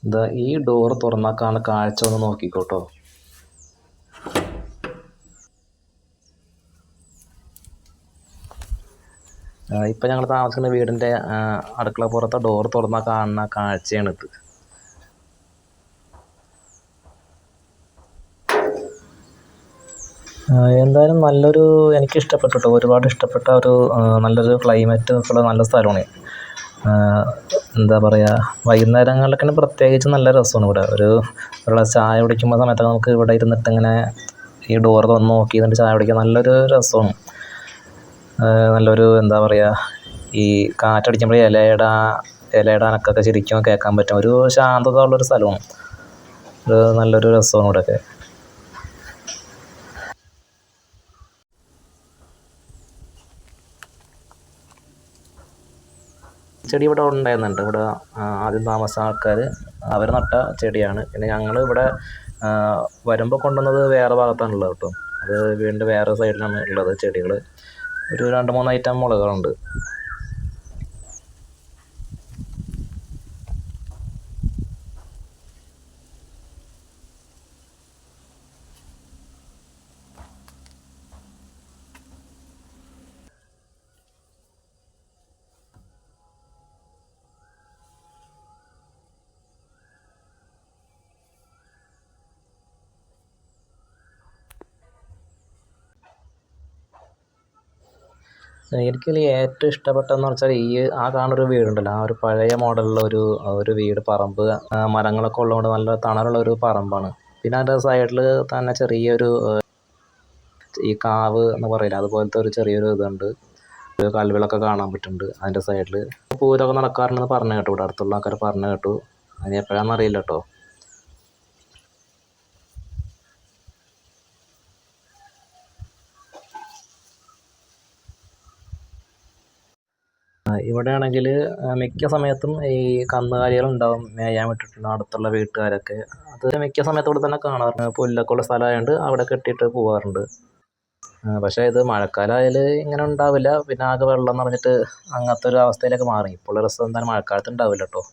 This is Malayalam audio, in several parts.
ഇതാ ഈ ഡോറ് തുറന്നാൽ കാണുന്ന കാഴ്ച ഒന്ന് നോക്കിക്കോട്ടോ. ഇപ്പം ഞങ്ങൾ താമസിക്കുന്ന വീടിൻ്റെ അടുക്കള പുറത്തെ ഡോറ് തുറന്നാൽ കാണുന്ന കാഴ്ചയാണിത്. എന്തായാലും എനിക്ക് ഇഷ്ടപ്പെട്ടു കേട്ടോ. ഒരുപാട് ഇഷ്ടപ്പെട്ട നല്ലൊരു ക്ലൈമറ്റ് ഒക്കെ നല്ല സ്ഥലമാണ്. എന്താ പറയുക, വൈകുന്നേരങ്ങളിലൊക്കെ പ്രത്യേകിച്ച് നല്ല രസമാണ് ഇവിടെ. ഒരു ഗ്ലാസ് ചായ കുടിക്കുമ്പോൾ സമയത്തൊക്കെ നമുക്ക് ഇവിടെ ഇരുന്നിട്ട് ഇങ്ങനെ ഈ ഡോറ് തുറന്ന് നോക്കി എന്നിട്ട് ചായ കുടിക്കാൻ നല്ലൊരു രസമാണ്. എന്താ പറയുക, ഈ കാറ്റടിക്കുമ്പോൾ ഇലയുടെ അനക്കൊക്കെ ശരിക്കും കേൾക്കാൻ പറ്റും. ഒരു ശാന്തത ഉള്ളൊരു സ്ഥലമാണ്. നല്ലൊരു രസമാണ് ഇവിടെയൊക്കെ. ചെടി ഇവിടെ ഉണ്ടായിരുന്നുണ്ട്. ഇവിടെ ആദ്യം താമസിച്ച ആൾക്കാർ അവർ നട്ട ചെടിയാണ്. പിന്നെ ഞങ്ങൾ ഇവിടെ വരുമ്പോൾ കൊണ്ടുവന്നത് വേറെ ഭാഗത്താണുള്ളത് കേട്ടോ. അത് വീണ്ടും വേറെ സൈഡിലാണ് ഉള്ളത് ചെടികൾ. ഒരു 2-3 ഐറ്റം മുളകുകളുണ്ട്. എനിക്കതിൽ ഏറ്റവും ഇഷ്ടപ്പെട്ടതെന്ന് വെച്ചാൽ കാണുന്നൊരു വീടുണ്ടല്ലോ, ആ ഒരു പഴയ മോഡലുള്ള ഒരു വീട്, പറമ്പ്, മരങ്ങളൊക്കെ ഉള്ളതുകൊണ്ട് നല്ല തണലുള്ള ഒരു പറമ്പാണ്. പിന്നെ അതിൻ്റെ സൈഡിൽ തന്നെ ചെറിയൊരു ഈ കാവ് എന്ന് പറയില്ല, അതുപോലത്തെ ഒരു ചെറിയൊരു ഇതുണ്ട്. ഒരു കല്ലുകളൊക്കെ കാണാൻ പറ്റുന്നുണ്ട് അതിൻ്റെ സൈഡിൽ. പൂരമൊക്കെ നടക്കാറുണ്ടെന്ന് പറഞ്ഞു കേട്ടു, ഇവിടെ അടുത്തുള്ള ആൾക്കാർ പറഞ്ഞു കേട്ടു. അതിന് എപ്പോഴാണെന്ന് അറിയില്ല കേട്ടോ. ഇവിടെയാണെങ്കിൽ മിക്ക സമയത്തും ഈ കന്നുകാലികളുണ്ടാവും മേയാൻ വിട്ടിട്ടുണ്ട് അടുത്തുള്ള വീട്ടുകാരൊക്കെ. അത് മിക്ക സമയത്തും ഇവിടെ തന്നെ കാണാറുണ്ട്. പുല്ലൊക്കെ ഉള്ള സ്ഥലമായതുകൊണ്ട് അവിടെ കെട്ടിയിട്ട് പോകാറുണ്ട്. പക്ഷേ ഇത് മഴക്കാലമായാൽ ഇങ്ങനെ ഉണ്ടാവില്ല. പിന്നെ ആകെ വെള്ളം നിറഞ്ഞിട്ട് അങ്ങനത്തെ ഒരു അവസ്ഥയിലേക്ക് മാറി. ഇപ്പോൾ രസം എന്തായാലും മഴക്കാലത്ത് ഉണ്ടാവില്ല കേട്ടോ.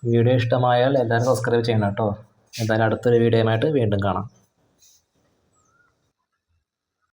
വീഡിയോ ഇഷ്ടമായാൽ എല്ലാവരും സബ്സ്ക്രൈബ് ചെയ്യണം കേട്ടോ. എന്തായാലും അടുത്തൊരു വീഡിയോയുമായിട്ട് വീണ്ടും കാണാം.